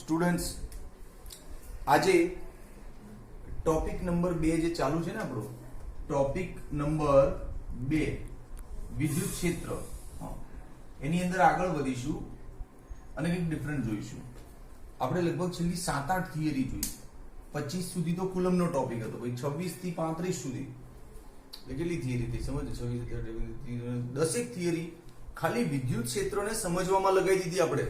Students આજે topic number 2 જે ચાલુ છે ને આપણો ટોપિક નંબર 2 વિદ્યુત ક્ષેત્ર એની અંદર આગળ વધીશું અને કંઈક ડિફરન્ટ જોઈશું. આપણે લગભગ છેલ્લી 7-8 થિયરી જોઈ. 25 સુધી તો કુલમનો ટોપિક હતો, ભાઈ 26 થી 35 સુધી કેટલી થિયરી થઈ સમજો. 10 થિયરી ખાલી વિદ્યુત ક્ષેત્રને સમજવામાં લગાવી દીધી આપણે.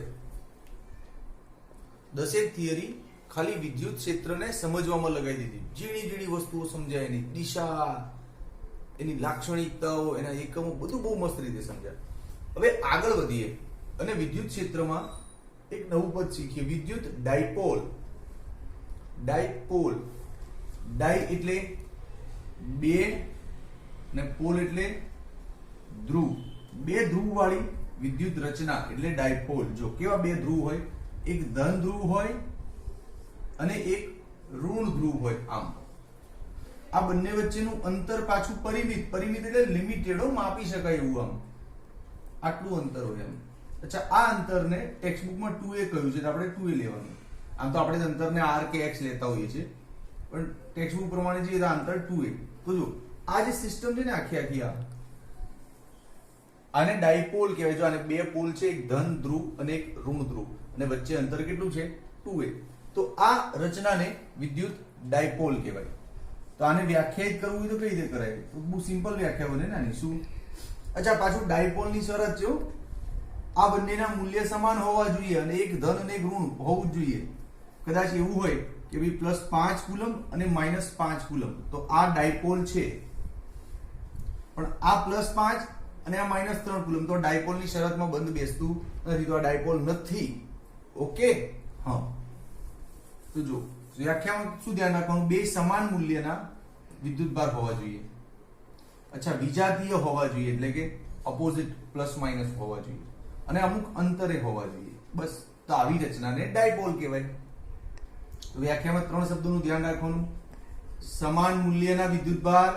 10 થિયરી ખાલી વિદ્યુત ક્ષેત્રને સમજવામાં લગાવી દીધી. ઝીણી ઝીણી વસ્તુઓ સમજાય, એની દિશા, એની લાક્ષણિકતાઓ, એના એકમો, બધું બહુ મસ્ત રીતે સમજાય. હવે આગળ વધીએ અને વિદ્યુત ક્ષેત્રમાં એક નવું પદ શીખીએ, વિદ્યુત ડાયપોલ. ડાયપોલ, ડાય એટલે બે ને પોલ એટલે ધ્રુવ. બે ધ્રુવ વાળી વિદ્યુત રચના એટલે ડાયપોલ. જો કેવા બે ધ્રુવ હોય, એક ધન ધ્રુવ હોય અને એક ઋણ ધ્રુવ હોય. આમ આ બંને વચ્ચેનું અંતર પાછું પરિમિત. પરિમિત એટલે લિમિટેડ, માપી શકાય એવું. આમ આટલું અંતર હોય એમ. અચ્છા, આ અંતરને ટેક્સ્ટબુકમાં 2a કહ્યું છે, આપણે 2a લેવાનું. આમ તો આપણે અંતરને r કે x લેતા હોઈએ છીએ, પણ ટેક્સ્ટબુક પ્રમાણે જે અંતર 2a. તો જો આ જે સિસ્ટમ છે ને આખી આને ડાયપોલ કહેવાય. જો આને બે પોલ છે, એક ધન ધ્રુવ અને એક ઋણ ધ્રુવ, અને વચ્ચે અંતર કેટલું છે? 2a. તો આ રચનાને વિદ્યુત ડાયપોલ કહેવાય. તો આને વ્યાખ્યાયિત કરવું હોય તો કઈ રીતે કરાય? તો બહુ સિમ્પલ વ્યાખ્યા બને ને આની. શું? અચ્છા, પાછું ડાયપોલની શરત છે, આ બંનેના મૂલ્ય સમાન હોવા જોઈએ અને એક ધન અને એક ઋણ હોવું જ જોઈએ. કદાચ એવું હોય કે ભાઈ +5 કુલમ અને -5 કુલમ, તો આ ડાયપોલ છે. પણ આ +5 અને આ -3 કુલમ, તો ડાયપોલની શરતમાં બંધ બેસતું નથી, તો આ ડાયપોલ નથી. ઓકે, હા. તો જો વ્યાખ્યામાં શું ધ્યાન રાખવાનું? બે સમાન મૂલ્યના વિદ્યુતભાર હોવા જોઈએ. અચ્છા, વિજાતીય હોવા જોઈએ, એટલે કે ઓપોઝિટ +- હોવા જોઈએ, અને અમુક અંતરે હોવા જોઈએ. બસ. તો આવી રચનાને ડાયપોલ કહેવાય. તો વ્યાખ્યામાં 3 શબ્દોનું ધ્યાન રાખવાનું: સમાન મૂલ્યના વિદ્યુતભાર,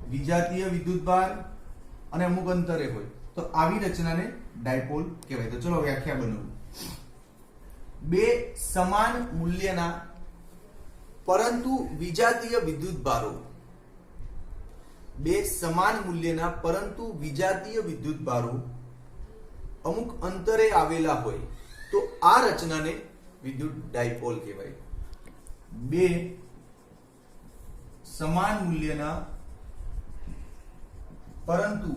વિજાતીય વિદ્યુતભાર અને અમુક અંતરે હોય. તો આવી રચનાને ડાયપોલ કહેવાય. તો ચલો વ્યાખ્યા બનાવું. બે સમાન મૂલ્યના પરંતુ વિજાતીય વિદ્યુતભારો, બે સમાન મૂલ્યના પરંતુ વિજાતીય વિદ્યુતભારો અમુક અંતરે આવેલા હોય તો આ રચનાને વિદ્યુત ડાયપોલ કહેવાય. બે સમાન મૂલ્યના પરંતુ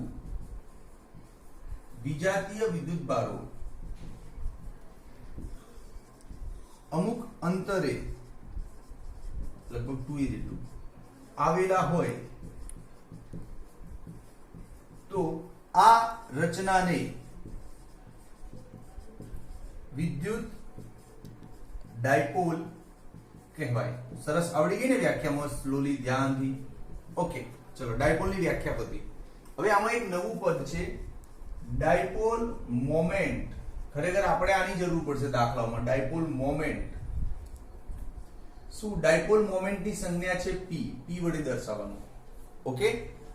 વિજાતીય વિદ્યુતભારો અમુક અંતરે, લગભગ 2a જેટલું આવેલા હોય તો આ રચનાને વિદ્યુત ડાયપોલ કહેવાય. સરસ, આવડી ગઈ ને વ્યાખ્યામાં? સ્લોલી, ધ્યાનથી. ઓકે, ચલો ડાયપોલની વ્યાખ્યા પતી. હવે આમાં એક નવું પદ છે, ડાયપોલ મોમેન્ટ. ખરેખર આપણે આની જરૂર પડશે દાખલાઓમાં. ડાયપોલ મોમેન્ટ શું? ડાયપોલ મોમેન્ટની સંજ્ઞા છે p. p વડે દર્શાવવાનું. ઓકે.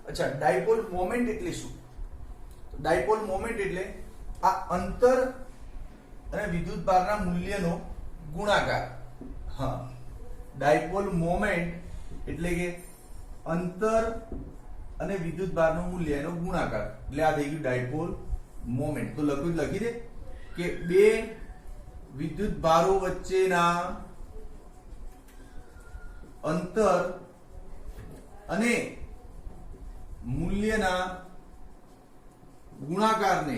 અચ્છા, ડાયપોલ મોમેન્ટ એટલે શું? ડાયપોલ મોમેન્ટ એટલે આ અંતર અને વિદ્યુતભારના મૂલ્યનો ગુણાકાર. હા, ડાયપોલ મોમેન્ટ એટલે કે અંતર અને વિદ્યુતભારનું મૂલ્ય એનો ગુણાકાર, એટલે આ થઈ ગયું ડાયપોલ મોમેન્ટ. તો લખી દે કે બે વિદ્યુતભારો વચ્ચેના અંતર અને મૂલ્યના ગુણાકારને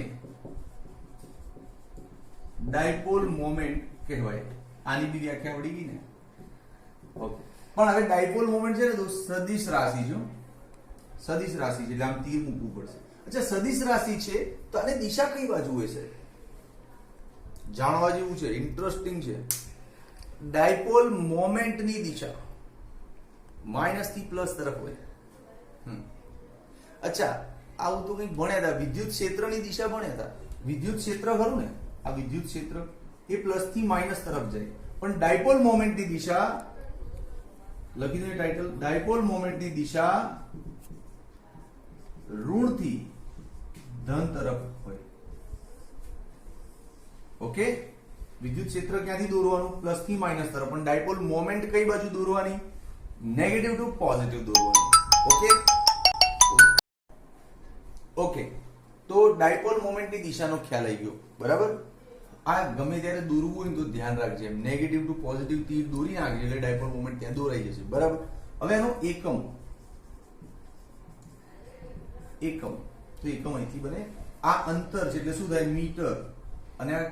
ડાયપોલ મોમેન્ટ કહેવાય. આની બી વ્યાખ્યા વળી ગઈ ને? ઓકે. પણ હવે ડાયપોલ મોમેન્ટ છે ને તો સદિશ રાશિ છે. સદિશ રાશિ છે એટલે આમ તીર મૂકવું પડશે. અચ્છા, સદિશ રાશિ છે તો આને દિશા કઈ બાજુ હોય છે? જાણવા જેવું છે, ઇન્ટરેસ્ટિંગ છે. ડાયપોલ મોમેન્ટની દિશા માઇનસ થી પ્લસ તરફ હોય. અચ્છા, આવું તો કંઈક ભણ્યા હતા, વિદ્યુત ક્ષેત્રની દિશા ભણ્યા હતા. વિદ્યુત ક્ષેત્ર ખરું ને, આ વિદ્યુત ક્ષેત્ર એ પ્લસ થી માઇનસ તરફ જાય. પણ ડાયપોલ મોમેન્ટની દિશા, લખી દો ટાઇટલ, ડાયપોલ મોમેન્ટની દિશા ઋણથી ધન તરફ હોય. ઓકે, વિદ્યુત વિદ્યુત ક્ષેત્ર ક્યાંથી દોરવાનું? પ્લસ થી માઇનસ તરફ. પણ ડાયપોલ મોમેન્ટ કઈ બાજુ દોરવાની? નેગેટિવ ટુ પોઝિટિવ દોરવાની. ઓકે ઓકે, તો ડાયપોલ મોમેન્ટની દિશાનો ખ્યાલ આવી ગયો. બરાબર. આ ગમે ત્યારે દોરવું હોય તો ધ્યાન રાખજે, નેગેટિવ ટુ પોઝિટિવ તીર દોરી નાખજે એટલે ડાયપોલ મોમેન્ટ ત્યાં દોરાઈ જશે. બરાબર. હવે એનો એકમ તો એકમ અહીંથી બને. આ અંતર છે એટલે શું થાય? મીટર. અને આ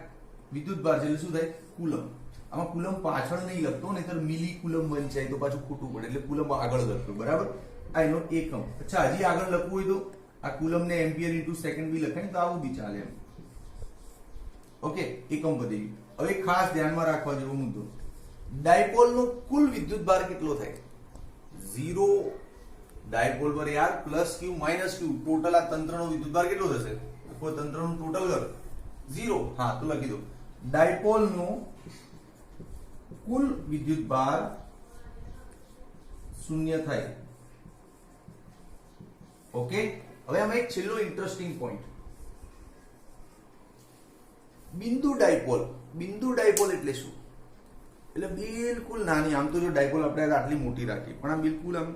વિદ્યુત ભાર છે એટલે શું થાય? કુલમ. આમાં કુલમ પાછળ નહીં લખતો, નહીતર મિલી કુલમ વંચાય તો પાછું ખોટું પડે, એટલે કુલમ આગળ લખતો. બરાબર. આ એનો એકમ. અચ્છા, હજી આગળ લખવું હોય તો આ કુલમ ને એમ્પિયર ઇન્ટુ સેકન્ડ બી લખાય તો આવું બી ચાલે એમ. ઓકે, એકમ પતી ગયું. હવે ખાસ ધ્યાનમાં રાખવા જેવો મુદ્દો, ડાયપોલ નો કુલ વિદ્યુત ભાર કેટલો થાય? 0 ડાયપોલ પર યાર પ્લસ ક્યુ માઇનસ ક્યુ ટોટલ આ તંત્રનો વિદ્યુત ભાર કેટલો થશે? કોઈ તંત્રનું ટોટલ કર 0. હા, તો લખી દો ડાયપોલ નો કુલ વિદ્યુત ભાર 0 થાય. ઓકે. હવે આમાં એક છેલ્લો ઇન્ટરેસ્ટિંગ પોઈન્ટ, બિંદુ ડાયપોલ. બિંદુ ડાયપોલ એટલે શું? એટલે બિલકુલ નાની, આમ તો જો ડાયપોલ આપણે આટલી મોટી રાખીએ, પણ આ બિલકુલ આમ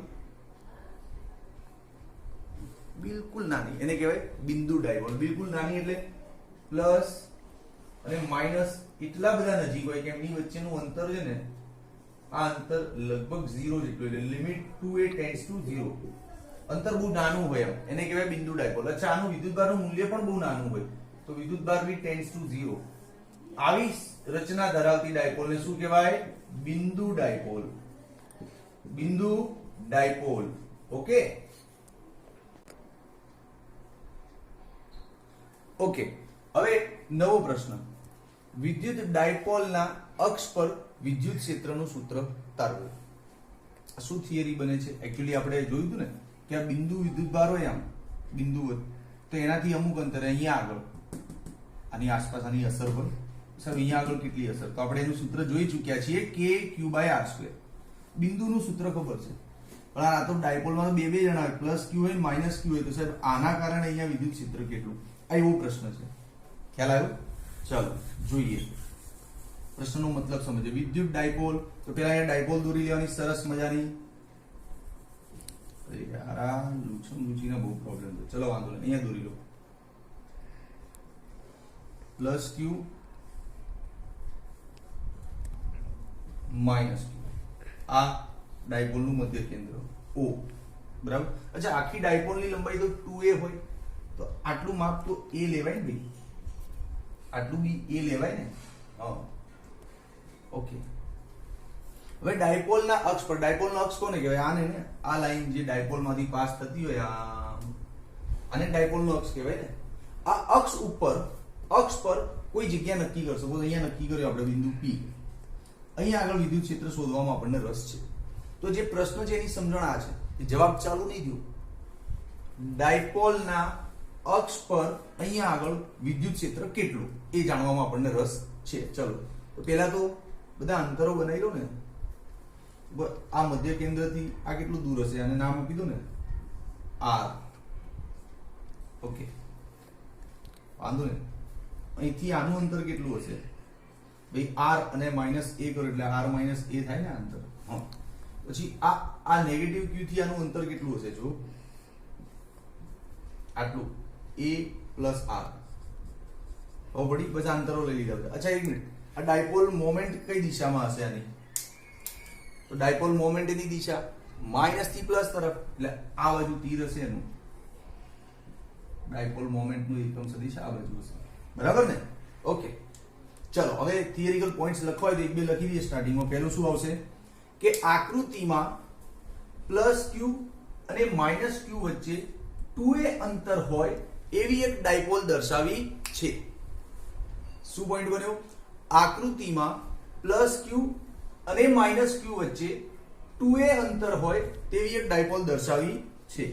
બિલકુલ નાની, એને કહેવાય બિંદુ ડાયપોલ. બિલકુલ નાની એટલે પ્લસ અને માઇનસ એટલા બધા નજીક હોય કે એમની વચ્ચેનું અંતર છે ને, આ અંતર લગભગ 0 જેટલું, એટલે લિમિટ 2a ટેન્ડ્સ ટુ 0. અંતર બહુ નાનું હોય એમ, એને કહેવાય બિંદુ ડાયપોલ. અચ્છા, આનું વિદ્યુતભારનું મૂલ્ય પણ બહુ નાનું હોય તો વિદ્યુતભાર બી ટેન્ડ્સ ટુ 0. આવી રચના ધરાવતી ડાયપોલને શું કહેવાય? બિંદુ ડાયપોલ. બિંદુ ડાયપોલ. Okay okay. હવે નવો પ્રશ્ન, વિદ્યુત ડાયપોલના અક્ષ પર વિદ્યુત ક્ષેત્રનું સૂત્ર તારવો. શું થિયરી બને છે? એકચ્યુઅલી આપણે જોયું હતું ને કે આ બિંદુ વિદ્યુતભાર હોય, આમ બિંદુ હોય તો એનાથી અમુક અંતરે અહીંયા આગળ આની આસપાસ આની અસર હોય. સર અહીંયા આગળ કેટલી અસર? તો આપણે એનું સૂત્ર જોઈ ચૂક્યા છીએ, k/r². બિંદુનું સૂત્ર ખબર છે, પણ આ તો ડાયપોલમાં બે જણા હોય, પ્લસ ક્યુ હોય માઇનસ ક્યુ હોય, તો સાહેબ આના કારણે અહીંયા વિદ્યુત ક્ષેત્ર કેટલું? આ એવો પ્રશ્ન છે. ખ્યાલ આવ્યો? ચાલો જોઈએ પ્રશ્નનો મતલબ સમજો. વિદ્યુત ડાયપોલ, તો પેલા અહીંયા ડાયપોલ દોરી લેવાની સરસ મજાની. યાર આ લૂછીના બહુ પ્રોબ્લેમ છે. ચલો વાંધો નહીં, અહીંયા દોરી લો. પ્લસ ક્યુ માઇનસ ક્યુ, આ ડાયપોલનું મધ્ય કેન્દ્ર O. બરાબર. અચ્છા, આખી ડાયપોલની લંબાઈ તો 2a હોય, તો આટલું માપ તો a લેવાય ને ભાઈ, આટલું બી a લેવાય ને. હા, ઓકે. હવે ડાયપોલના અક્ષ પર, ડાયપોલનો અક્ષ કોને કહેવાય? આને ને, આ લાઈન જે ડાયપોલમાંથી પાસ થતી હોય આને ડાયપોલનો અક્ષ કહેવાય ને. આ અક્ષ પર કોઈ જગ્યા નક્કી કરશો. અહીંયા નક્કી કર્યો આપણે બિંદુ P. અહીંયા આગળ વિદ્યુત ક્ષેત્ર શોધવામાં આપણને રસ છે. તો જે પ્રશ્ન છે એની સમજણ આ છે, જવાબ ચાલુ નહીં થયો. ડાયપોલના અક્ષ પર અહીંયા આગળ વિદ્યુત ક્ષેત્ર કેટલું એ જાણવામાં આપણને રસ છે. ચલો, તો પહેલા તો બધા અંતરો બનાવી લો ને. આ મધ્ય કેન્દ્રથી આ કેટલું દૂર હશે? આને નામ આપી દો ને, R. ઓકે, વાંધો ને. અહીંથી આનું અંતર કેટલું હશે ભાઈ? R અને -a કરો એટલે R - a થાય ને અંતર. હા, પછી આ નેગેટિવ q થી આનું અંતર કેટલું હશે? જો આટલું, a + r. હવે વળી બધા અંતરો લઈ લીધા. અચ્છા, એક મિનિટ, આ ડાયપોલ મોમેન્ટ કઈ દિશામાં હશે આની? તો ડાયપોલ મોમેન્ટ ની દિશા માઇનસ થી પ્લસ તરફ, એટલે આ બાજુ તીર હશે એનું. ડાયપોલ મોમેન્ટ નું એકમ સદિશ આ બાજુ હશે. બરાબર ને? ઓકે, ચલો હવે થિયરિકલ પોઈન્ટ્સ લખવા હોય તો એક બે લખી દઈએ સ્ટાર્ટિંગમાં. પહેલું શું આવશે કે આકૃતિમાં +q અને -q વચ્ચે 2a અંતર હોય એવી એક ડાયપોલ દર્શાવી છે. શું પોઈન્ટ બન્યો? આકૃતિમાં +q અને -q વચ્ચે 2a અંતર હોય તેવી એક ડાયપોલ દર્શાવી છે.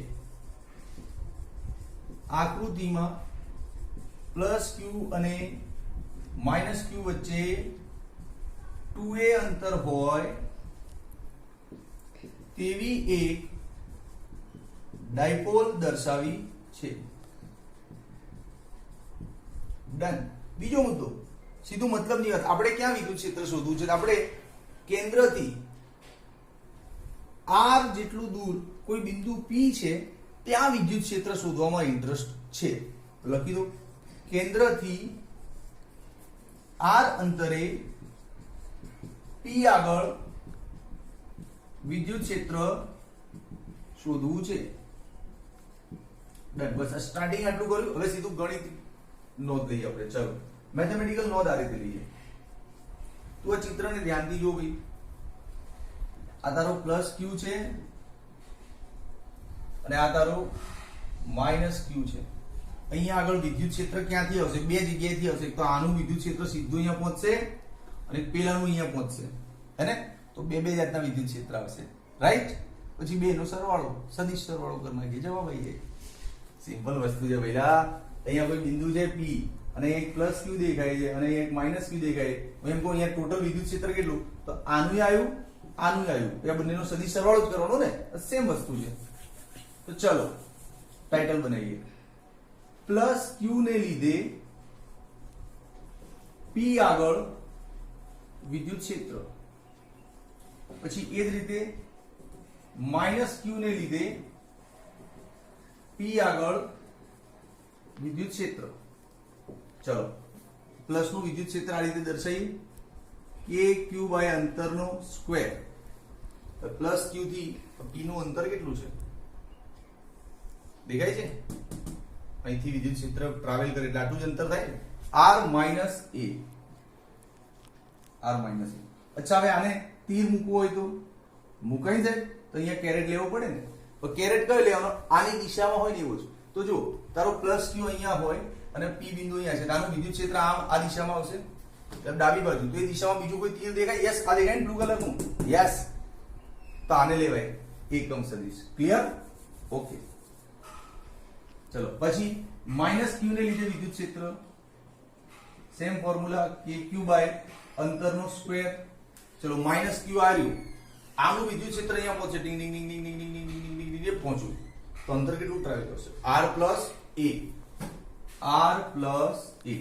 આકૃતિમાં +q અને -q વચ્ચે 2a અંતર હોય તેવી એક ડાયપોલ દર્શાવી છે. ડન. બીજો મુદ્દો, સીધું મતલબની વાત. આપણે ક્યાં વિદ્યુત ક્ષેત્ર શોધવું છે? આપણે કેન્દ્રથી r જેટલું દૂર કોઈ બિંદુ P છે ત્યાં વિદ્યુત ક્ષેત્ર શોધવામાં ઇન્ટરેસ્ટ છે. લખી દો, કેન્દ્રથી r અંતરે P આગળ વિદ્યુત ક્ષેત્ર શોધવું છે. બસ સ્ટાર્ટિંગ આટલું કર્યું. હવે સીધું ગણિત નોંધ લઈએ આપણે. ચાલો મેથેમેટિકલ નોંધ આ રીતે લઈએ. તું આ ચિત્રને ધ્યાનથી જો ભાઈ. આ તારો પ્લસ ક્યુ છે અને આ તારો માઇનસ ક્યુ છે. અહીંયા આગળ વિદ્યુત ક્ષેત્ર ક્યાંથી આવશે? બે જગ્યાએથી આવશે. તો આનું વિદ્યુત ક્ષેત્ર સીધું અહીંયા પહોંચશે અને પેલાનું અહીંયા પહોંચશે, હે ને? તો બે બે જાતના વિદ્યુત ક્ષેત્ર આવશે, રાઈટ? પછી બે નો સરવાળો, સદિશ સરવાળો કરી નાખીએ, જવાબ આવી જાય. સિમ્પલ વસ્તુ છે ભઈલા. અહીંયા કોઈ બિંદુ છે P અને એક પ્લસ ક્યુ દેખાય છે અને એક માઇનસ ક્યુ દેખાય છે. હું એમ કહું અહીંયા ટોટલ વિદ્યુત ક્ષેત્ર કેટલું? તો આનું આવ્યું, આનું આવ્યું. એ બંનેનો સદિશ સરવાળો જ કરવાનો ને, સેમ વસ્તુ છે. તો ચલો ટાઇટલ બનાવીએ. પ્લસ ક્યુ ને લીધે P આગળ વિદ્યુત ક્ષેત્ર. પછી એ જ રીતે માઇનસ ક્યુ ને લીધે P આગળ વિદ્યુત ક્ષેત્ર. ચલો પ્લસ નું વિદ્યુત ક્ષેત્ર આ રીતે દર્શાવીએ, કે ક્યુ બાય અંતરનો સ્ક્વેર. પ્લસ ક્યુ થી P નું અંતર કેટલું છે? દેખાય છે? અહીંથી વિદ્યુત ક્ષેત્ર ટ્રાવેલ કરે એટલે આટલું જ અંતર થાય ને, r minus a. r minus a. અચ્છા, હવે આને તીર મૂકવું હોય તો મુકાઈ જાય. તો અહીંયા કેરેટ લેવો પડે ને. તો કેરેટ કયો લેવાનો? આની દિશામાં હોય ને એવો જ. તો જો તારો પ્લસ ક્યુ અહીંયા હોય અને P બિંદુ અહીંયા છે, આનું વિદ્યુત ક્ષેત્ર આમ આ દિશામાં આવશે, ડાબી બાજુ. તો એ દિશામાં બીજું કોઈ તીર દેખાય? યસ, આ દેખાય ને બ્લુ કલરનું? યસ. તો આને લેવાય એકમ સદિશ. ક્લિયર? ઓકે. ચલો પછી માઇનસ ક્યુ ને લીધે વિદ્યુત ક્ષેત્ર, સેમ ફોર્મ્યુલા, કે ક્યુ બાય અંતરનો સ્ક્વેર. ચલો માઇનસ ક્યુ આવ્યું, આનું વિદ્યુત ક્ષેત્ર અહીંયા પહોંચે, ડિંગ ડિંગ ડિંગ ડિંગ ડિંગ ડિંગ ડિંગ ડિંગ ડિંગ ડિંગ પહોંચ્યું. તો અંતર કેટલું ટ્રાવેલ કરશે? r plus a. r plus a.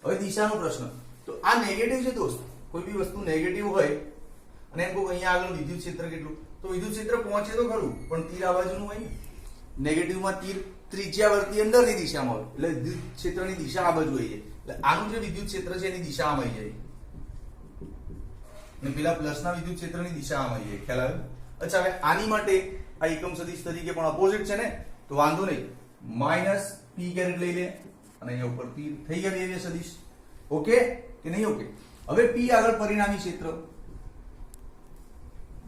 હવે દિશાનો પ્રશ્ન. તો આ નેગેટિવ છે દોસ્ત. કોઈ બી વસ્તુ નેગેટિવ હોય અને એમ કહું અહીંયા આગળ વિદ્યુત ક્ષેત્ર કેટલું, તો વિદ્યુત ક્ષેત્ર પહોંચે તો ખરું, પણ તીર આ બાજુનું હોય ને. નેગેટિવમાં તીર ત્રિજ્યાવર્તી અંદરની દિશામાં હોય એટલે વિદ્યુત ક્ષેત્રની દિશા આ બાજુ આવી જાય. એટલે આનું જે વિદ્યુત ક્ષેત્ર છે એની દિશા આમ આવી જાય અને પેલા પ્લસના વિદ્યુત ક્ષેત્રની દિશા આમ આવી જાય. ખ્યાલ આવ્યો? અચ્છા, હવે આની માટે આ એકમ સદિશ તરીકે પણ અપોઝિટ છે ને, તો વાંધો નહીં. માઇનસ P કેરેટ લઈ લે અને અહીંયા ઉપર તીર. થઈ ગયા બે સદિશ. ઓકે કે નહીં? ઓકે. હવે P આગળ પરિણામી ક્ષેત્ર,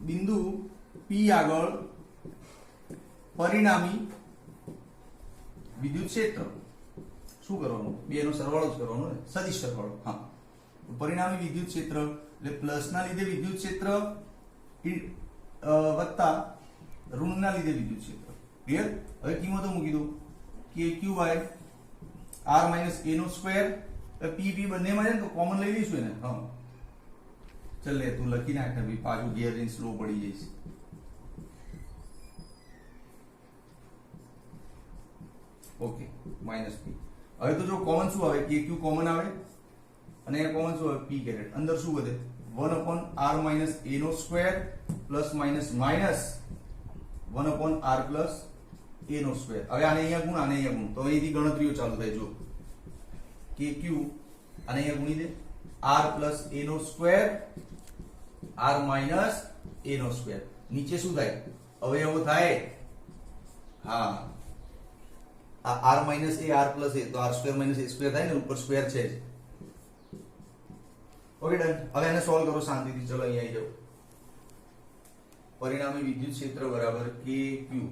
બિંદુ P આગળ પરિણામી વિદ્યુત ક્ષેત્ર. શું કરવાનું? બે નો સરવાળો જ કરવાનો ને, સદિશ સરવાળો. હા, પરિણામી વિદ્યુત ક્ષેત્ર એટલે પ્લસ ના લીધે વિદ્યુત ક્ષેત્ર વત્તા ઋણ ના લીધે વિદ્યુત ક્ષેત્ર. ક્લિયર? હવે કિંમતો મૂકી દો, કે q by r minus a નો સ્ક્વેર. p બંનેમાં છે ને તો કોમન લઈ લઈશું ને. હા ચલ લે, તું લખી નાખ ને ભાઈ, પાછું ગિયર ઇન સ્લો પડી જઈશ. Okay, minus p. હવે તો જો કોમન શું આવે? કે ક્યુ કોમન આવે અને અહીંયા કોમન શું આવે? p caret. અંદર શું વધે? 1/r માઇનસ a નો square plus minus minus 1/r plus a નો સ્ક્વેર. હવે આને અહીંયા ગુણ, આને અહીંયા ગુણ, તો અહીંથી ગણતરીઓ ચાલુ થાય. જો કે ક્યુ આને અહીંયા ગુણી દે, r પ્લસ a નો સ્ક્વેર, r માઇનસ a નો સ્ક્વેર. નીચે શું થાય? અવયવો થાય. હા, આ r minus a, r plus a, તો r square minus a square થાય ને, ઉપર સ્ક્વેર છે જ. Okay done. હવે એને સોલ્વ કરો શાંતિથી. ચલો અહીંયા આવી જાઓ. પરિણામી વિદ્યુત ક્ષેત્ર બરાબર કે ક્યુ.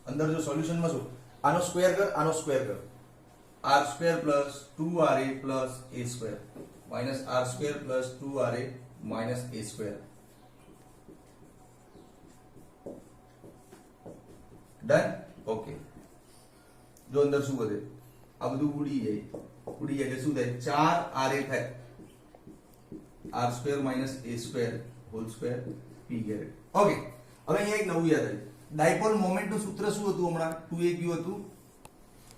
અંદર જો સોલ્યુશનમાં શું? આનો સ્ક્વેર કર, આનો સ્ક્વેર કર. r square plus 2ra plus a square minus r square plus 2ra minus a square. Done? Okay. જો અંદર શું વધે? આ બધું ઉડી જાય. ઉડી જાય એટલે શું થાય? 4ra થાય. r square minus a square whole square p caret. Okay. હવે અહીંયા એક નવું યાદ આવ્યું. ડાયપોલ મોમેન્ટ નું સૂત્ર શું હતું? હમણાં 2aq હતું.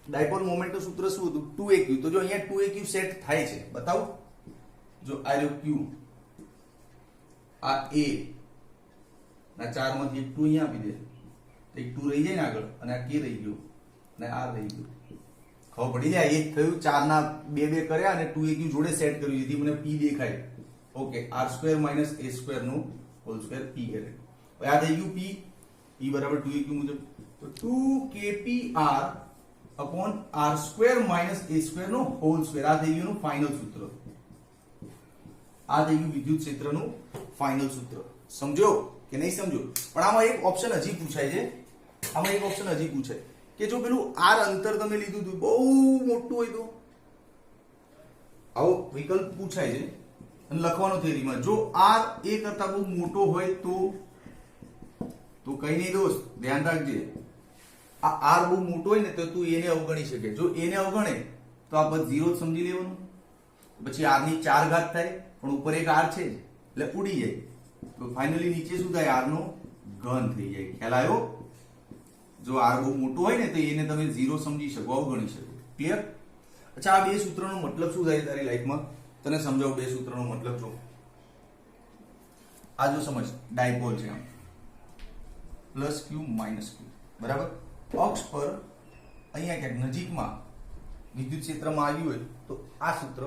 ડાયપોલ મોમેન્ટ નું સૂત્ર શું હતું? 2aq. તો જો અહીંયા 2aq સેટ થાય છે, બતાવું. જો આ રહ્યો Q, આ A ના 4 માંથી એક 2 અહીંયા આપી દે, એક 2 રહી જાય ને આગળ, અને આ K રહી ગયો અને આ રહી ગયો. ખબર પડી જાય એક થયું, 4 ના 2 2 કર્યા અને 2 એક જોડે સેટ કર્યું, જેથી મને P દેખાય. ઓકે, r² - a² નું હોલ સ્ક્વેર P કરે. હવે આ થઈ ગયું P બરાબર 2aq મુજબ, તો 2kpr upon r² - a² નો હોલ સ્ક્વેર. આ થઈ ગયું ફાઇનલ સૂત્ર. આ થઈ ગયું વિદ્યુત ક્ષેત્રનું ફાઇનલ સૂત્ર. સમજો કે નહીં સમજો? પણ આમાં એક ઓપ્શન હજી પૂછાય છે, આમાં એક ઓપ્શન હજી પૂછાય કે જો પેલું r અંતર તમે લીધું હતું બહુ મોટું હોય તો આવો વિકલ્પ પૂછાય છે અને લખવાનો થિયરીમાં, જો r a કરતા બહુ મોટો હોય તો કઈ નહીં દોસ્ત, ધ્યાન રાખજે. આ r બહુ મોટો હોય ને તો તું એને અવગણી શકે. જો એને અવગણે તો આ પદ 0 જ સમજી લેવાનું. પછી r ની 4 ઘાત થાય, પણ ઉપર એક r છે એટલે ઉડી જાય. તો ફાઇનલી નીચે શું થાય? r નો ઘન થઈ જાય. ખ્યાલ આવ્યો? જો r બહુ મોટો હોય ને તો એને તમે 0 સમજી શકો, અવગણી શકો. ક્લિયર? અચ્છા, આ બે સૂત્રનો મતલબ શું થાય તારી લાઈફમાં? તને સમજાવું બે સૂત્રનો મતલબ. જો આ જો સમજ, ડાયપોલ છે આમ +q - q, બરાબર. અક્ષ પર અહીંયા ક્યાંક નજીકમાં વિદ્યુત ક્ષેત્રમાં આવ્યું હોય તો આ સૂત્ર,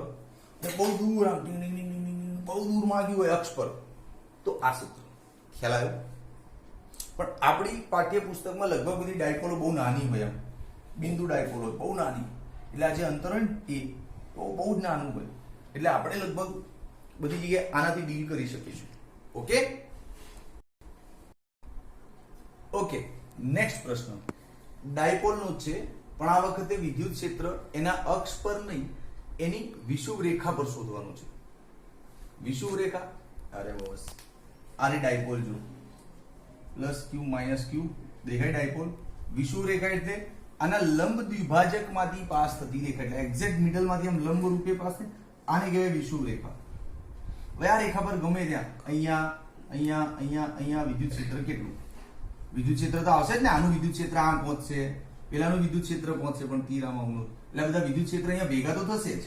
બહુ દૂર આમ બહુ દૂરમાં આવ્યું હોય અક્ષ પર તો આ સૂત્ર. ખ્યાલ આવ્યો? પણ આપણી પાઠ્યપુસ્તકમાં લગભગ બધી ડાયપોલો બહુ નાની હોય, આમ બિંદુ ડાયપોલો બહુ નાની, એટલે આ જે અંતર હોય ને એ બહુ જ નાનું હોય, એટલે આપણે લગભગ બધી જગ્યાએ આનાથી ડીલ કરી શકીશું. ઓકે ઓકે, નેક્સ્ટ પ્રશ્ન ડાયપોલનો જ છે, પણ આ વખતે વિદ્યુત ક્ષેત્ર એના અક્ષ પર નહીં, એની વિષુવ રેખા પર શોધવાનું છે. વિષુવ રેખા, અરે બસ આને ડાયપોલ જો +q - q દેખાય ડાયપોલ. વિષુવ રેખા એટલે આના લંબ દ્વિભાજકમાંથી પાસ થતી રેખા, એટલે એક્ઝેક્ટ મિડલમાંથી આમ લંબ રૂપે પાસ થાય, આને કહેવાય વિષુવ રેખા. હવે આ રેખા પર ગમે ત્યાં અહીંયા અહીંયા અહીંયા અહીંયા વિદ્યુત ક્ષેત્ર કેટલું? વિદ્યુત ક્ષેત્ર તો આવશે જ ને. આનું વિદ્યુત ક્ષેત્ર આમ પહોંચશે, પેલાનું વિદ્યુત ક્ષેત્ર પહોંચશે, પણ તીર આમ આવનું, એટલે બધા વિદ્યુત ક્ષેત્ર અહીંયા ભેગા તો થશે જ,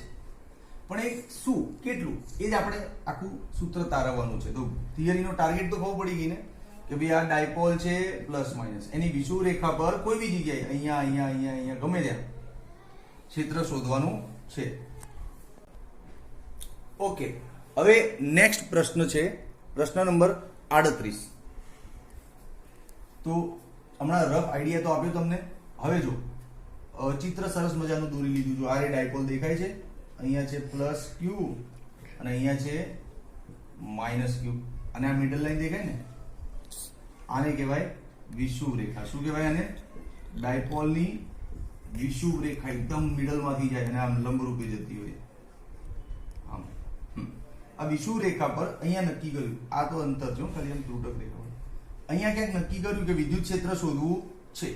પણ એ શું કેટલું એ જ આપણે આખું સૂત્ર તારવવાનું છે. તો થિયરીનો ટાર્ગેટ તો ખબર પડી ગઈ ને કે ભાઈ આ ડાયપોલ છે +- એની વિષુવ રેખા પર કોઈ બી જગ્યાએ અહીંયા અહીંયા અહીંયા અહીંયા ગમે ત્યાં ક્ષેત્ર શોધવાનું છે. ઓકે, હવે નેક્સ્ટ પ્રશ્ન છે પ્રશ્ન નંબર 38. તો હમણાં રફ આઈડિયા તો આપ્યો તમને. હવે જો ચિત્ર સરસ મજાનું દોરી લીધું. જો આ ડાયપોલ દેખાય છે, અહીંયા છે +q અને અહીંયા છે -q, અને આ મિડલ લાઈન દેખાય ને, આને કહેવાય વિષુવ રેખા. શું કહેવાય આને? ડાયપોલની વિષુવ રેખા. એકદમ મિડલમાંથી જાય અને આમ લંબ રૂપે જતી હોય આમ. આ વિષુવ રેખા પર અહીંયા નક્કી કર્યું, આ તો અંતર જો ખાલી આમ ત્રુટક રેખા, અહીંયા ક્યાંક નક્કી કર્યું કે વિદ્યુત ક્ષેત્ર શોધવું છે.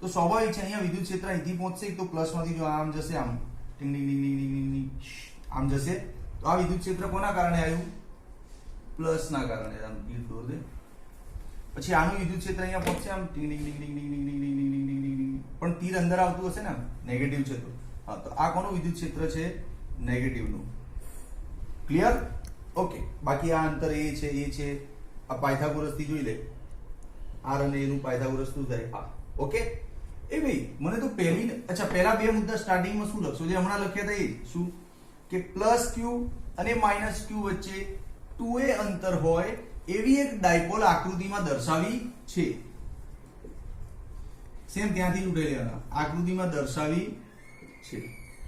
તો સ્વાભાવિક છે અહીંયા વિદ્યુત ક્ષેત્ર અહીંથી પહોંચશે, તો પ્લસમાંથી જો આમ જશે, આમ ટીંગ ટીંગ ટીંગ ટીંગ ટીંગ ટીંગ આમ જશે, તો આ વિદ્યુત ક્ષેત્ર કોના કારણે આવ્યું? પ્લસના કારણે. આમ તીર દોર દે. પછી આનું વિદ્યુત ક્ષેત્ર અહીંયા પહોંચશે, આમ ટીંગ ટીંગ ટીંગ ટીંગ ટીંગ ટીંગ ટીંગ ટીંગ ટીંગ ટીંગ, પણ તીર અંદર આવતું હશે ને, નેગેટિવ છે તો હા, તો આ કોનું વિદ્યુત ક્ષેત્ર છે? નેગેટિવનું. ક્લિયર? ઓકે, બાકી આ અંતર એ છે, એ છે, આ પાયથાગોરસ થી જોઈ લે, r અને a નું પાયથાગોરસ શું થાય? આ. ઓકે, એ ભાઈ મને તો અચ્છા પહેલા બે મુદ્દા સ્ટાર્ટિંગમાં શું લખશો? જે હમણાં લખ્યા હતા એ શું કે +q અને -q વચ્ચે 2a અંતર હોય એવી એક ડાયપોલ આકૃતિમાં દર્શાવી છે. સેમ ત્યાંથી ઉઠાઈ લેવાના, આકૃતિમાં દર્શાવી છે.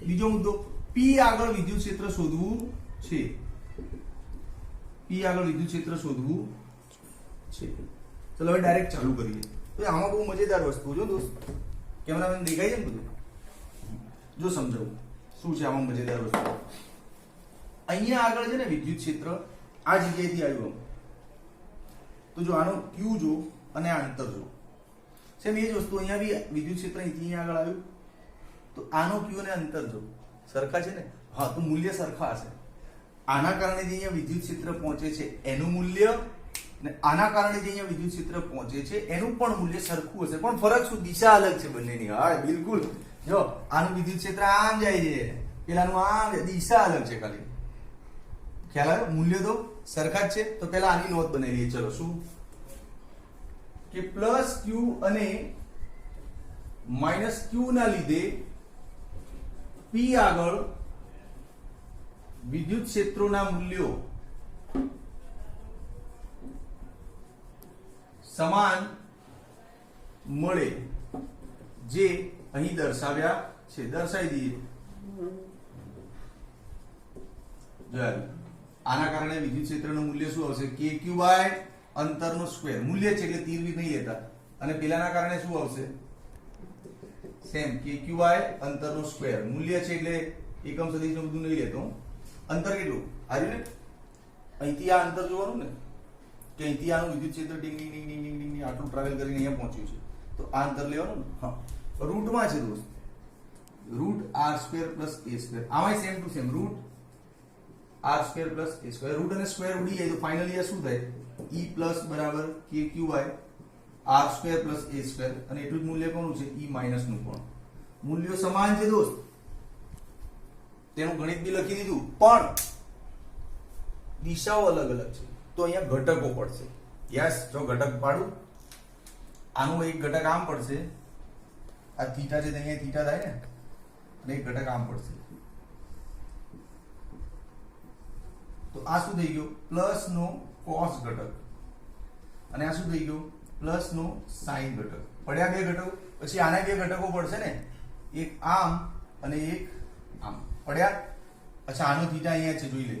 બીજો મુદ્દો, p આગળ વિદ્યુત ક્ષેત્ર શોધવું છે. p આગળ વિદ્યુત ક્ષેત્ર શોધવું છે. ચલો હવે ડાયરેક્ટ ચાલુ કરીએ. તો આમાં બહુ મજેદાર વસ્તુ જો દોસ્ત, કેમેરામેન દેખાય છે ને બધું? જો સમજાવું શું છે આમાં મજેદાર વસ્તુ. અહીંયા આગળ છે ને વિદ્યુત ક્ષેત્ર આ જગ્યાએથી આવ્યું, તો જો આનો q જો અને આ અંતર જો, સેમ એ જ વસ્તુ અહીંયા બી વિદ્યુત ક્ષેત્ર અહીંથી આગળ આવ્યું, તો આનો q અને અંતર જો સરખા છે ને? હા, તો મૂલ્ય સરખા હશે. આના કારણે જે અહીંયા વિદ્યુત ક્ષેત્ર પહોંચે છે એનું મૂલ્ય, અને આના કારણે જે અહીંયા વિદ્યુત ક્ષેત્ર પહોંચે છે એનું પણ મૂલ્ય સરખું હશે, પણ ફરક શું? દિશા અલગ છે બંનેની. હા બિલકુલ. જો આનું વિદ્યુત ક્ષેત્ર આમ જાય છે, પેલાનું આમ, દિશા અલગ છે ખાલી. ખ્યાલ આવ્યો? મૂલ્ય તો સરખા જ છે. તો પહેલા આની નોંધ બનાવી લઈએ. ચલો, શું કે પ્લસ ક્યુ અને માઇનસ ક્યુ ના લીધે પી આગળ વિદ્યુત ક્ષેત્રોના મૂલ્યો સમાન મળે, જે અહીં દર્શાવ્યા છે. દર્શાવી દઈએ. આના કારણે વિદ્યુત ક્ષેત્રનું મૂલ્ય શું આવશે? કે ક્યુ બાય અંતરનો સ્ક્વેર. મૂલ્ય છે એટલે તીર નહીં લેતા. અને પેલાના કારણે શું આવશે? સેમ કે ક્યુ બાય અંતરનો સ્ક્વેર. મૂલ્ય છે એટલે એકમ સદિશનું બધું નહીં લેતો. અંતર કેટલું આવ્યું ને? અહીંથી આ અંતર જોવાનું ને, કે અહીંથી આનું વિદ્યુત ક્ષેત્ર ડીંગ ડીંગ ડીંગ ડીંગ ડીંગ ડીંગ આટલું ટ્રાવેલ કરીને અહીંયા પહોંચ્યું છે. તો આ અંતર લેવાનું ને. હા, રૂટમાં છે દોસ્ત. Root r square plus a square. આમાંય same to same root r square plus a square. Root અને સ્ક્વેર ઉડી જાય તો ફાઇનલી આ શું થાય? ઈ પ્લસ બરાબર કે q by r square plus a square. અને એટલું જ મૂલ્ય કોનું છે? ઈ માઇનસ નું. પણ મૂલ્યો સમાન છે દોસ્ત. તેનું ગણિત બી લખી દીધું, પણ દિશાઓ અલગ અલગ છે. તો અહીંયા ઘટકો પડશે. યસ, જો ઘટક પાડું, આનું એક ઘટક આમ પડશે. આ થીટા છે, અહીંયા થીટા થાય ને, અને એક ઘટક આમ પડશે. તો આ શું થઈ ગયું? પ્લસ નો કોસ ઘટક. અને આ શું થઈ ગયું? પ્લસ નો સાઈન ઘટક. પડ્યા બે ઘટકો. પછી આના બે ઘટકો પડશે ને, એક આમ અને એક આમ પડ્યા. अच्छा आनो थीटा અહીંયા છે, જોઈ લે.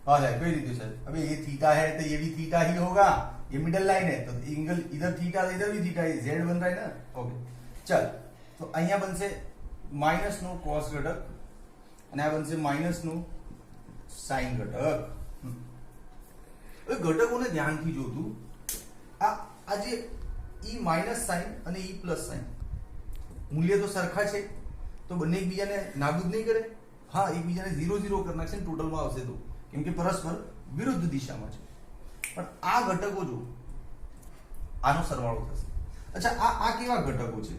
हाँ है कई रीते सर. अबे ये थीटा है तो ये भी थीटा ही होगा, ये मिडल लाइन है तो एंगल इधर थीटा इधर भी थीटा है, जेड बन रहा है ना. ओके चल, तो અહીંયા બનશે માઇનસ નો કોસ ઘટક અને આ બનશે માઇનસ નો સાઈન ઘટક. હવે ઘટકોને ધ્યાનથી જોતું. આ જે ઈ માઇનસ સાઈન અને ઈ પ્લસ સાઈન મૂલ્ય તો સરખા છે, તો બંને એકબીજાને નાબૂદ નહીં કરે. હા, એકબીજાને 0 0 કરી નાખશે ટોટલમાં આવશે તો, કેમ કે પરસ્પર વિરુદ્ધ દિશામાં છે. પણ આ ઘટકો જો, આનો સરવાળો થશે. અચ્છા, આ કેવા ઘટકો છે?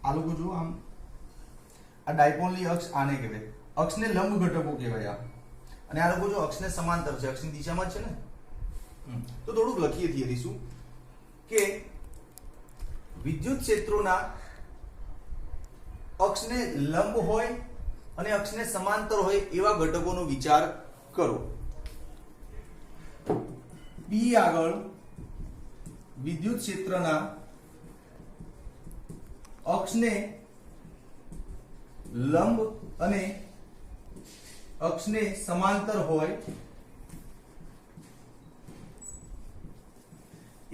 આ લોકો જો આમ, આ ડાયપોલની અક્ષ આને કહેવાય, અક્ષને લંબ ઘટકો કહેવાય આ. અને આ લોકો જો અક્ષને સમાંતર છે, અક્ષની દિશામાં જ છે ને. તો થોડુંક લખીએ થિયરી શું કે વિદ્યુત ક્ષેત્રોના અક્ષને લંબ હોય અને અક્ષને સમાંતર હોય એવા ઘટકોનો વિચાર કરો. P આગળ વિદ્યુત ક્ષેત્રના અક્ષને લંબ અને અક્ષને સમાંતર હોય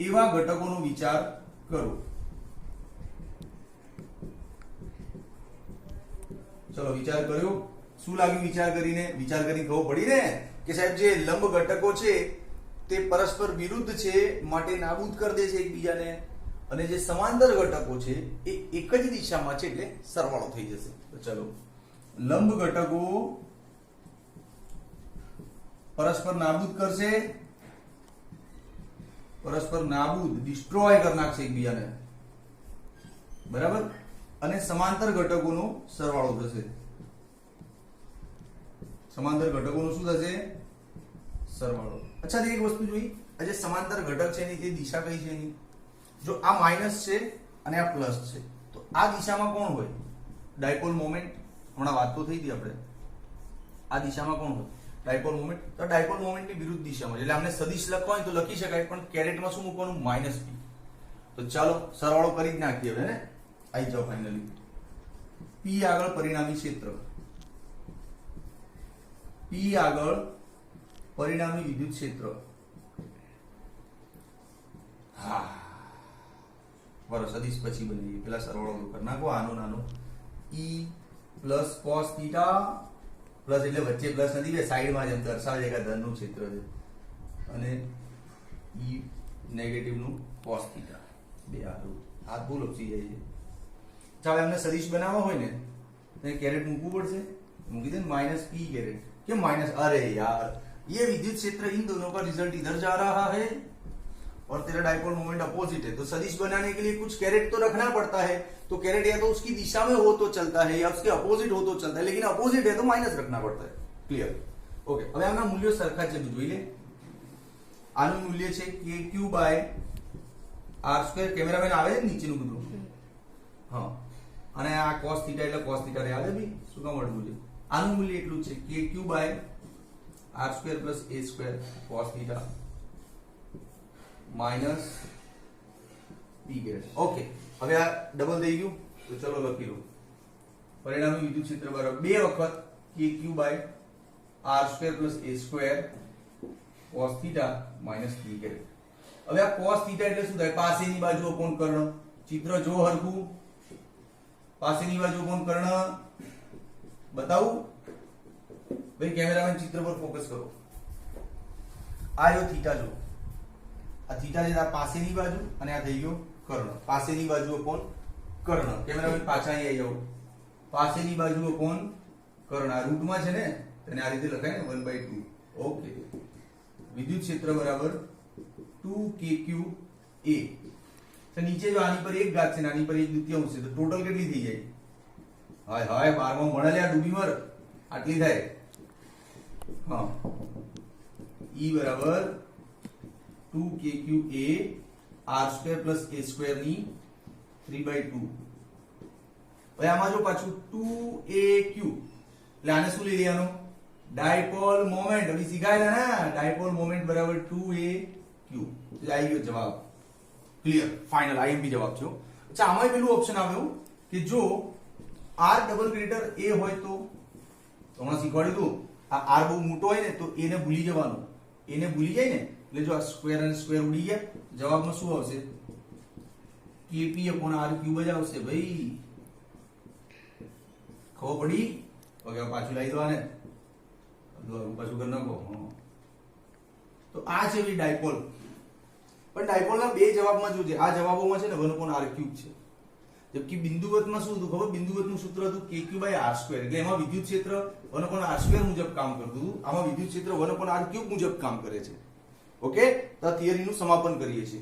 એવા ઘટકોનો વિચાર કરો. ચલો વિચાર કર્યો. શું લાગ્યું વિચાર કરીને? વિચાર કરીને ખબર પડી ને કે સાહેબ જે લંબ ઘટકો છે તે પરસ્પર વિરુદ્ધ છે, માટે નાબૂદ કરી દે છે એકબીજાને, અને જે સમાંતર ઘટકો છે એ એક જ દિશામાં છે એટલે સરવાળો થઈ જશે. તો ચલો, લંબ ઘટકો પરસ્પર નાબૂદ કરશે, પરસ્પર નાબૂદ ડિસ્ટ્રોય કરી નાખશે એકબીજાને, બરાબર. અને સમાંતર ઘટકોનો સરવાળો થશે. સમાંતર ઘટકોનો શું થશે? સરવાળો. અચ્છા, એક વસ્તુ જોઈ, આ જે સમાંતર ઘટક છે એની દિશા કઈ છે? એની જો આ માઇનસ છે અને આ પ્લસ છે, તો આ દિશામાં કોણ હોય? Dipole moment. હમણાં વાત તો થઈ હતી આપણે. આ દિશામાં કોણ હોય? Dipole moment. તો ડાયપોલ મોમેન્ટની વિરુદ્ધ દિશામાં, એટલે આપણે સદિશ લખવા હોય તો લખી શકાય, પણ કેરેટમાં શું મૂકવાનું? Minus p. તો ચાલો સરવાળો કરી જ નાખીએ હવે ને. આવી જાઓ ફાઇનલી. P આગળ પરિણામી ક્ષેત્ર, P આગળ પરિણામી વિદ્યુત ક્ષેત્ર. હા, બરાબર. સદિશ પછી બની પેલા સરવાળો કરી નાખો. આનો નાનો E plus cos theta, plus એટલે વચ્ચે પ્લસ નથી, બે સાઈડમાં જેમ દર્શાવે છે કે ધનનું ક્ષેત્ર છે, અને E નેગેટિવ નું કોસ થીટા. બે હાથ ભૂલ ઓછી જાય છે. ચાલો, એમને સદિશ બનાવવા હોય ને તો कैरेट મૂકવું પડશે. મૂકી દે माइनस p कैरेट. क्यों माइनस? अरे यार, ये विद्युत क्षेत्र इन दोनों का रिजल्ट इधर जा रहा है और तेरा डायपोल मोमेंट अपोजिट है, तो सदिश बनाने के लिए कुछ कैरेट तो रखना पड़ता है. तो कैरेट या तो उसकी दिशा में हो तो चलता है या उसके अपोजिट हो तो चलता है, लेकिन अपोजिट है तो माइनस रखना पड़ता है. क्लियर? ઓકે, હવે આના મૂલ્યો સરખા છે તો જોઈ લે. આનું મૂલ્ય છે kq બાય r સ્ક્વેર. કેમેરામેન આવે છે નીચેનું બધું. હા, અને આ cos θ એટલે cos θ યાદ છે બી શું કામ મળતું છે. આનું મૂલ્ય એટલું છે kq by r square plus a square cos θ minus p grade. Okay, હવે આ ડબલ થઈ ગયું તો ચલો લખી લો. પરિણામી વિદ્યુત ક્ષેત્ર બરાબર 2 વખત kq by r square plus a square cos θ minus p grade. હવે આ cos θ એટલે શું થાય? પાસેની બાજુ અપોન કર્ણ. ચિત્ર જો હરખું. પાસેની બાજુ અપોન કર્ણ બતાવું ભાઈ. કેમેરામેન ચિત્ર પર ફોકસ કરો. આ જો θ જો, આ θ છે આ પાસેની બાજુ અને આ થઈ ગયો કર્ણ. પાસેની બાજુ અપોન કર્ણ. કેમેરામેન પાછા અહીં આવી જાઓ. પાસેની બાજુ અપોન કર્ણ. આ રૂટમાં છે ને, તેને આ રીતે લખાય ને 1/2. ઓકે, વિદ્યુત ક્ષેત્ર બરાબર 2kqa. તો નીચે જો આની પર એક ઘાત છે, આની પર એક દ્વિતીયાંશ છે, તો ટોટલ કેટલી થઈ જાય? હાય હાય, 12માં ભણેલા ડૂબી મર. આટલી થાય. હા, E બરાબર 2kqa r square plus a square ની 3/2. હવે આમાં જો પાછું 2aq એટલે આને શું લઈ લેવાનું? Dipole moment. હવે શીખાયેલા ને, ડાયપોલ મોમેન્ટ બરાબર 2aq. આવી ગયો જવાબ. ક્લિયર, ફાઇનલ આઈએમપી જવાબ છે. અચ્છા, આમાં પેલું ઓપ્શન આવ્યું કે જો r ડબલ ગ્રેટર a હોય તો હમણાં શીખવાડ્યું હતું. આ r બહુ મોટો હોય ને તો એને ભૂલી જવાનું. એને ભૂલી જાય ને એટલે જો આ સ્ક્વેર અને સ્ક્વેર ઉડી ગયા, જવાબમાં શું આવશે? kp upon r ક્યુબ જ આવશે ભાઈ. ખબર પડી? ઓકે, પાછું લાવી દો આને. પાછું કરી નાખો. તો આ છે ભાઈ ડાયપોલ. પણ ડાયપોલના બે જવાબમાં જો છે, આ જવાબોમાં છે ને 1 upon r ક્યુબ છે. જબકી બિંદુવતમાં શું હતું ખબર? બિંદુવતનું સૂત્ર હતું kq બાય r સ્ક્વેર. એટલે એમાં વિદ્યુત ક્ષેત્ર 1 upon r સ્ક્વેર મુજબ કામ કરતું હતું. આમાં વિદ્યુત ક્ષેત્ર 1 upon r ક્યુબ મુજબ કામ કરે છે. ઓકે, તો આ થિયરીનું સમાપન કરીએ છીએ.